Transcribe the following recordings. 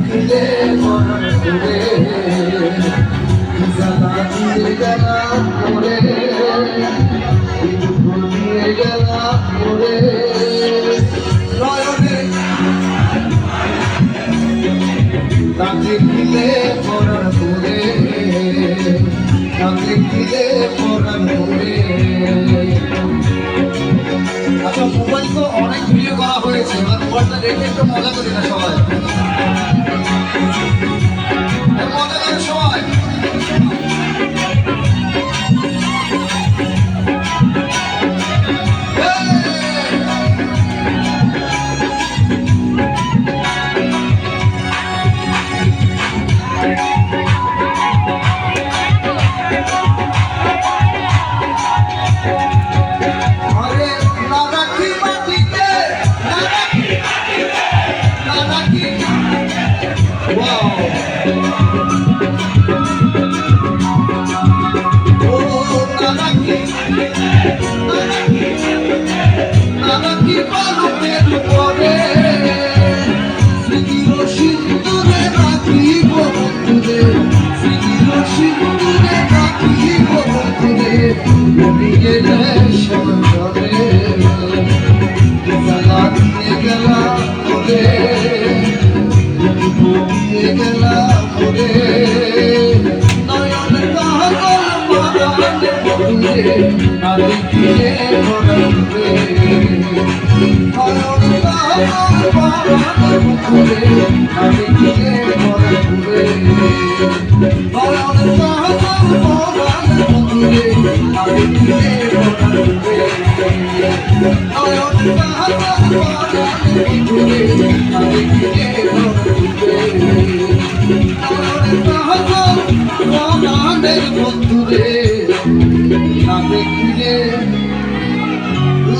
দিলে মরণ করে জ্বালা দিয়ে গেলাম করে দিয়ে গেলাম করে নয়নে তাকে দিলে মরণ করে তাকে দিলে মরণ করে। আচ্ছা, মোবাইল তো অনেক ভিডিও করা হয়েছে, এবার মোবাইলটা দেখে একটু মজা করি না সবাই, মজা করে সবাই।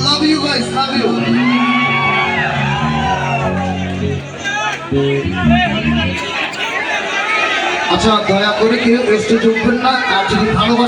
Love you guys, love you. আচ্ছা, দয়া করে কেউ স্টেজে উঠবেন না, আর যদি ভালোবাসা